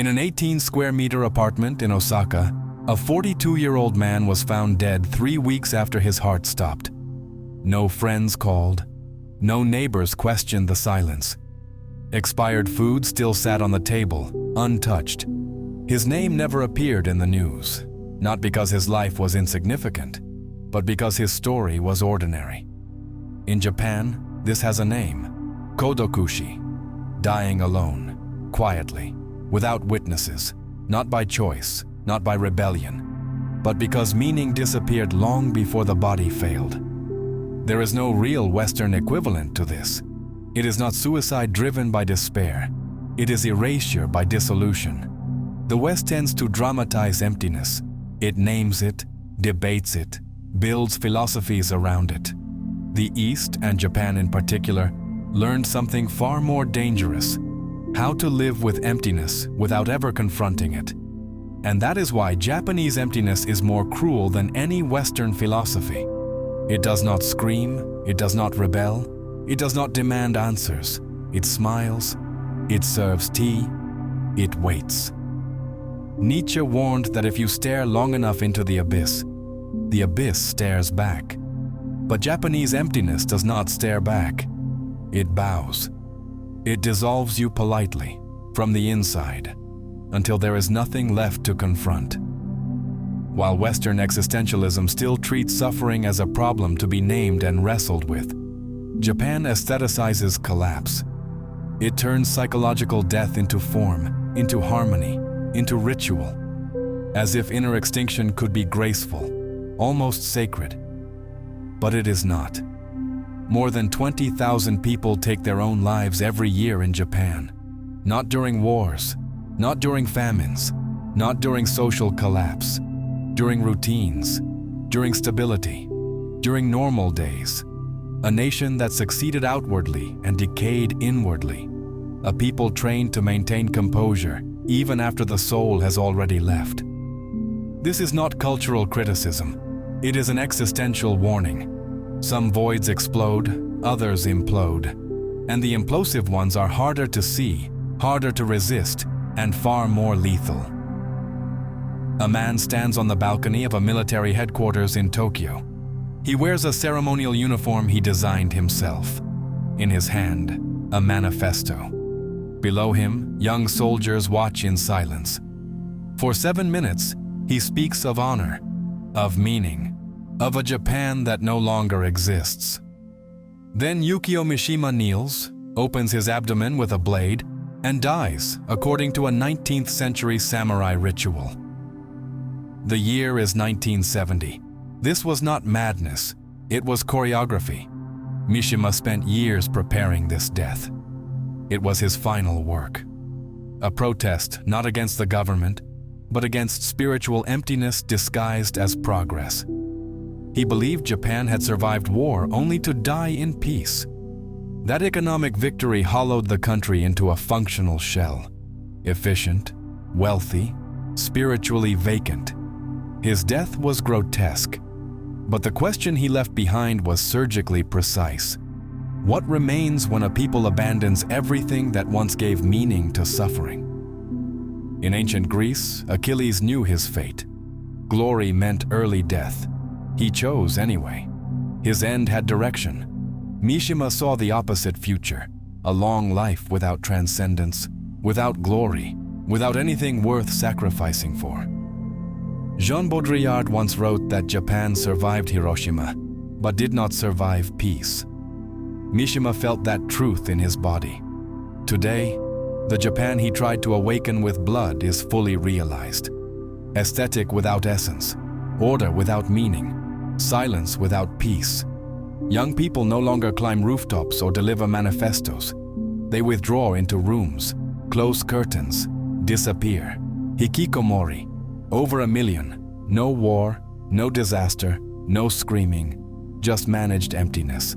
In an 18-square-meter apartment in Osaka, a 42-year-old man was found dead 3 weeks after his heart stopped. No friends called. No neighbors questioned the silence. Expired food still sat on the table, untouched. His name never appeared in the news, not because his life was insignificant, but because his story was ordinary. In Japan, this has a name: Kodokushi, dying alone, quietly, without witnesses, not by choice, not by rebellion, but because meaning disappeared long before the body failed. There is no real Western equivalent to this. It is not suicide driven by despair. It is erasure by dissolution. The West tends to dramatize emptiness. It names it, debates it, builds philosophies around it. The East, and Japan in particular, learned something far more dangerous: how to live with emptiness without ever confronting it. And that is why Japanese emptiness is more cruel than any Western philosophy. It does not scream, it does not rebel, it does not demand answers. It smiles, it serves tea, it waits. Nietzsche warned that if you stare long enough into the abyss stares back. But Japanese emptiness does not stare back. It bows. It dissolves you politely, from the inside, until there is nothing left to confront. While Western existentialism still treats suffering as a problem to be named and wrestled with, Japan aestheticizes collapse. It turns psychological death into form, into harmony, into ritual, as if inner extinction could be graceful, almost sacred. But it is not. More than 20,000 people take their own lives every year in Japan. Not during wars, not during famines, not during social collapse, during routines, during stability, during normal days. A nation that succeeded outwardly and decayed inwardly. A people trained to maintain composure even after the soul has already left. This is not cultural criticism. It is an existential warning. Some voids explode, others implode. And the implosive ones are harder to see, harder to resist, and far more lethal. A man stands on the balcony of a military headquarters in Tokyo. He wears a ceremonial uniform he designed himself. In his hand, a manifesto. Below him, young soldiers watch in silence. For 7 minutes, he speaks of honor, of meaning, of a Japan that no longer exists. Then Yukio Mishima kneels, opens his abdomen with a blade, and dies according to a 19th century samurai ritual. The year is 1970. This was not madness, it was choreography. Mishima spent years preparing this death. It was his final work. A protest not against the government, but against spiritual emptiness disguised as progress. He believed Japan had survived war only to die in peace. That economic victory hollowed the country into a functional shell. Efficient, wealthy, spiritually vacant. His death was grotesque. But the question he left behind was surgically precise. What remains when a people abandons everything that once gave meaning to suffering? In ancient Greece, Achilles knew his fate. Glory meant early death. He chose anyway. His end had direction. Mishima saw the opposite future, a long life without transcendence, without glory, without anything worth sacrificing for. Jean Baudrillard once wrote that Japan survived Hiroshima, but did not survive peace. Mishima felt that truth in his body. Today, the Japan he tried to awaken with blood is fully realized. Aesthetic without essence, order without meaning, silence without peace. Young people no longer climb rooftops or deliver manifestos. They withdraw into rooms, close curtains, disappear. Hikikomori. Over 1 million. No war, no disaster, no screaming, just managed emptiness.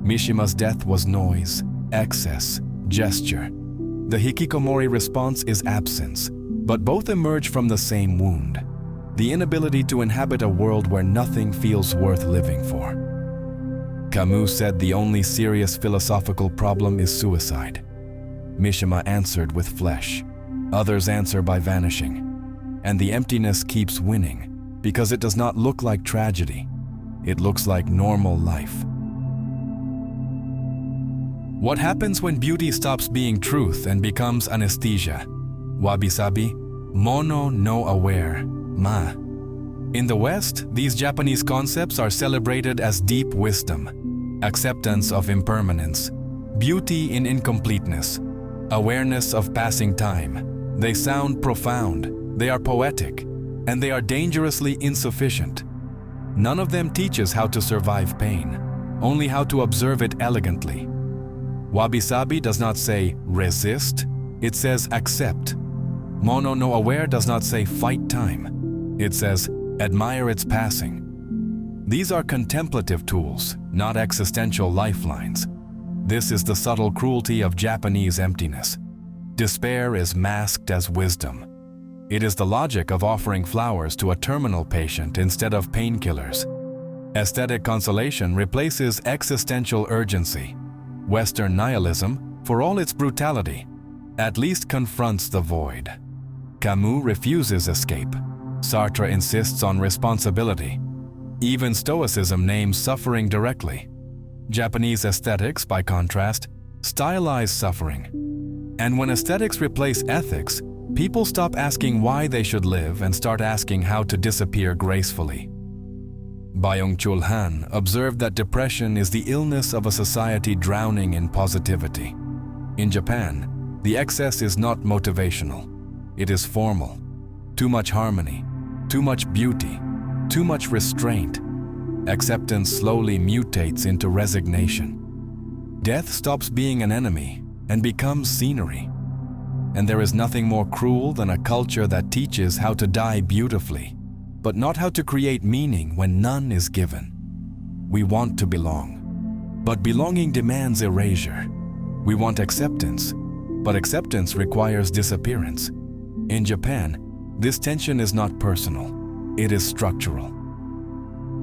Mishima's death was noise, excess, gesture. The Hikikomori response is absence, but both emerge from the same wound. The inability to inhabit a world where nothing feels worth living for. Camus said the only serious philosophical problem is suicide. Mishima answered with flesh. Others answer by vanishing. And the emptiness keeps winning because it does not look like tragedy. It looks like normal life. What happens when beauty stops being truth and becomes anesthesia? Wabi-sabi, mono no aware, ma. In the West, these Japanese concepts are celebrated as deep wisdom, acceptance of impermanence, beauty in incompleteness, awareness of passing time. They sound profound, they are poetic, and they are dangerously insufficient. None of them teaches how to survive pain, only how to observe it elegantly. Wabi-sabi does not say resist, it says accept. Mono no aware does not say fight time, it says admire its passing. These are contemplative tools, not existential lifelines. This is the subtle cruelty of Japanese emptiness. Despair is masked as wisdom. It is the logic of offering flowers to a terminal patient instead of painkillers. Aesthetic consolation replaces existential urgency. Western nihilism, for all its brutality, at least confronts the void. Camus refuses escape. Sartre insists on responsibility. Even Stoicism names suffering directly. Japanese aesthetics, by contrast, stylize suffering. And when aesthetics replace ethics, people stop asking why they should live and start asking how to disappear gracefully. Byung-Chul Han observed that depression is the illness of a society drowning in positivity. In Japan, the excess is not motivational. It is formal. Too much harmony, too much beauty, too much restraint. Acceptance slowly mutates into resignation. Death stops being an enemy and becomes scenery. And there is nothing more cruel than a culture that teaches how to die beautifully, but not how to create meaning when none is given. We want to belong, but belonging demands erasure. We want acceptance, but acceptance requires disappearance. In Japan, this tension is not personal, it is structural.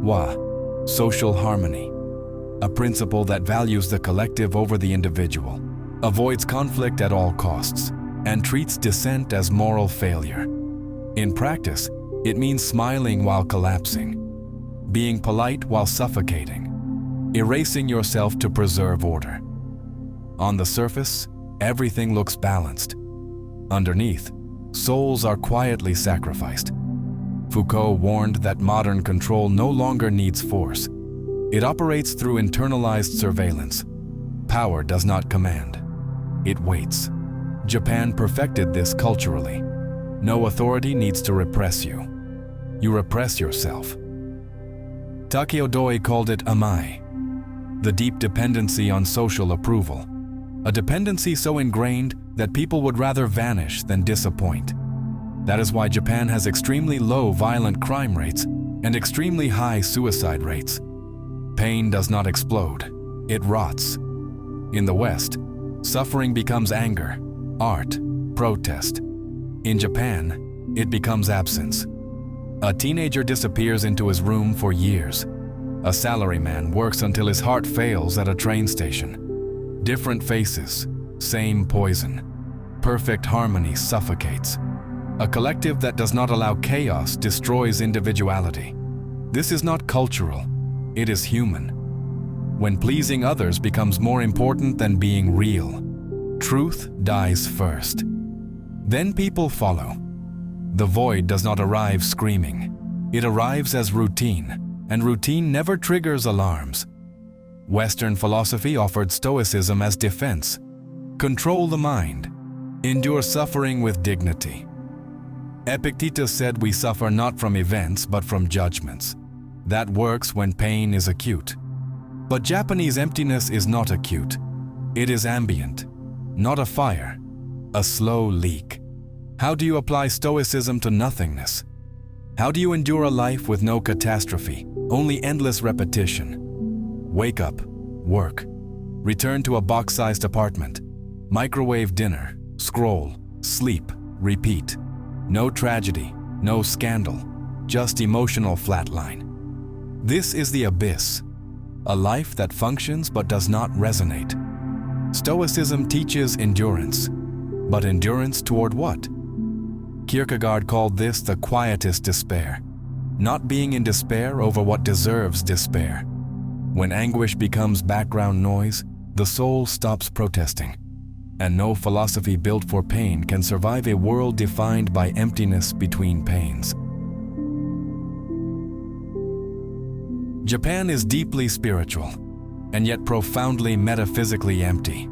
Wa, social harmony, a principle that values the collective over the individual, avoids conflict at all costs, and treats dissent as moral failure. In practice, it means smiling while collapsing, being polite while suffocating, erasing yourself to preserve order. On the surface, everything looks balanced. Underneath, souls are quietly sacrificed. Foucault warned that modern control no longer needs force. It operates through internalized surveillance. Power does not command. It waits. Japan perfected this culturally. No authority needs to repress you. You repress yourself. Takeo Doi called it amai, the deep dependency on social approval, a dependency so ingrained that people would rather vanish than disappoint. That is why Japan has extremely low violent crime rates and extremely high suicide rates. Pain does not explode, it rots. In the West, suffering becomes anger, art, protest. In Japan, it becomes absence. A teenager disappears into his room for years. A salaryman works until his heart fails at a train station. Different faces, same poison. Perfect harmony suffocates. A collective that does not allow chaos destroys individuality. This is not cultural, it is human. When pleasing others becomes more important than being real, truth dies first. Then people follow. The void does not arrive screaming. It arrives as routine, and routine never triggers alarms. Western philosophy offered Stoicism as defense. Control the mind. Endure suffering with dignity. Epictetus said we suffer not from events but from judgments. That works when pain is acute. But Japanese emptiness is not acute. It is ambient. Not a fire, a slow leak. How do you apply Stoicism to nothingness? How do you endure a life with no catastrophe, only endless repetition? Wake up, work, return to a box-sized apartment, microwave dinner, scroll, sleep, repeat. No tragedy, no scandal, just emotional flatline. This is the abyss, a life that functions but does not resonate. Stoicism teaches endurance, but endurance toward what? Kierkegaard called this the quietest despair, not being in despair over what deserves despair. When anguish becomes background noise, the soul stops protesting, and no philosophy built for pain can survive a world defined by emptiness between pains. Japan is deeply spiritual, and yet profoundly metaphysically empty.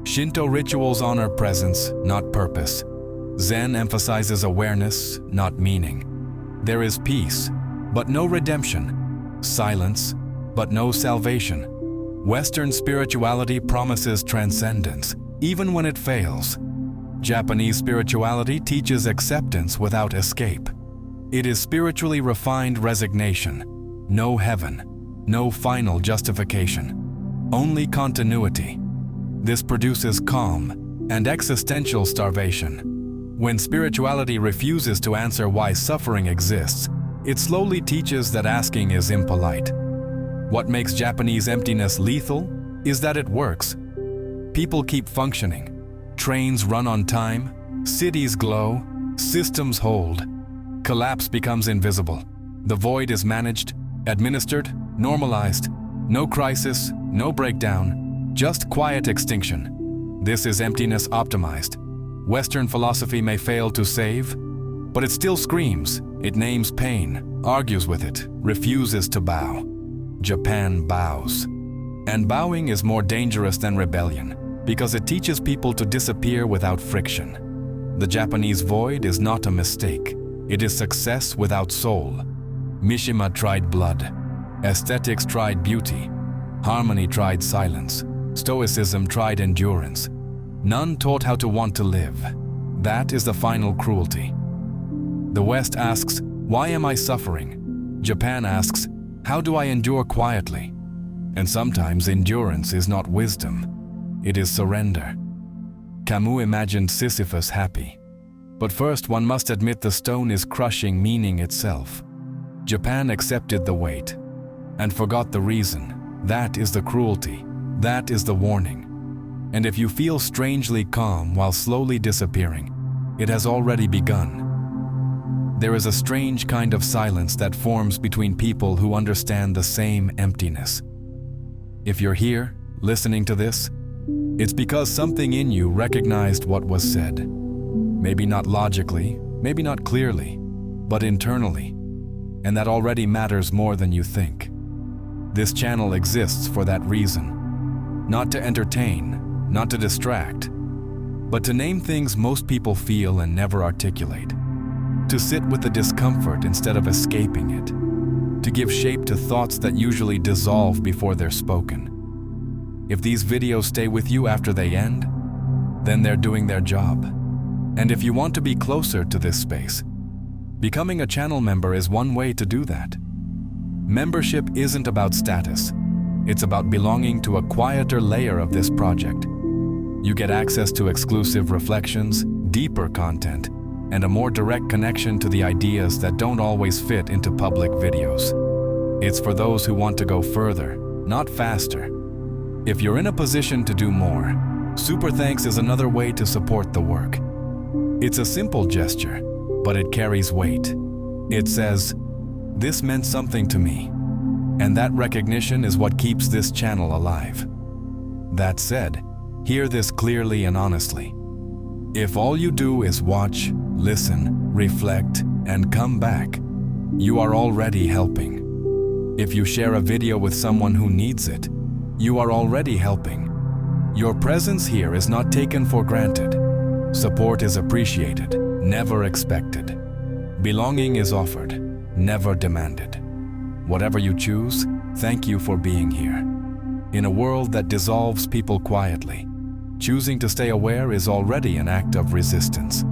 Shinto rituals honor presence, not purpose. Zen emphasizes awareness, not meaning. There is peace, but no redemption. Silence, but no salvation. Western spirituality promises transcendence, even when it fails. Japanese spirituality teaches acceptance without escape. It is spiritually refined resignation. No heaven, no final justification. Only continuity. This produces calm and existential starvation. When spirituality refuses to answer why suffering exists, it slowly teaches that asking is impolite. What makes Japanese emptiness lethal is that it works. People keep functioning. Trains run on time, cities glow, systems hold. Collapse becomes invisible. The void is managed, administered, normalized. No crisis, no breakdown, just quiet extinction. This is emptiness optimized. Western philosophy may fail to save, but it still screams. It names pain, argues with it, refuses to bow. Japan bows. And bowing is more dangerous than rebellion, because it teaches people to disappear without friction. The Japanese void is not a mistake. It is success without soul. Mishima tried blood. Aesthetics tried beauty. Harmony tried silence. Stoicism tried endurance. None taught how to want to live. That is the final cruelty. The West asks, why am I suffering? Japan asks, how do I endure quietly? And sometimes endurance is not wisdom. It is surrender. Camus imagined Sisyphus happy. But first one must admit the stone is crushing meaning itself. Japan accepted the weight and forgot the reason. That is the cruelty. That is the warning. And if you feel strangely calm while slowly disappearing, it has already begun. There is a strange kind of silence that forms between people who understand the same emptiness. If you're here, listening to this, it's because something in you recognized what was said. Maybe not logically, maybe not clearly, but internally. And that already matters more than you think. This channel exists for that reason. Not to entertain, not to distract, but to name things most people feel and never articulate. To sit with the discomfort instead of escaping it. To give shape to thoughts that usually dissolve before they're spoken. If these videos stay with you after they end, then they're doing their job. And if you want to be closer to this space, becoming a channel member is one way to do that. Membership isn't about status. It's about belonging to a quieter layer of this project. You get access to exclusive reflections, deeper content, and a more direct connection to the ideas that don't always fit into public videos. It's for those who want to go further, not faster. If you're in a position to do more, Super Thanks is another way to support the work. It's a simple gesture, but it carries weight. It says, this meant something to me, and that recognition is what keeps this channel alive. That said, hear this clearly and honestly. If all you do is watch, listen, reflect, and come back, you are already helping. If you share a video with someone who needs it, you are already helping. Your presence here is not taken for granted. Support is appreciated, never expected. Belonging is offered, never demanded. Whatever you choose, thank you for being here. In a world that dissolves people quietly, choosing to stay aware is already an act of resistance.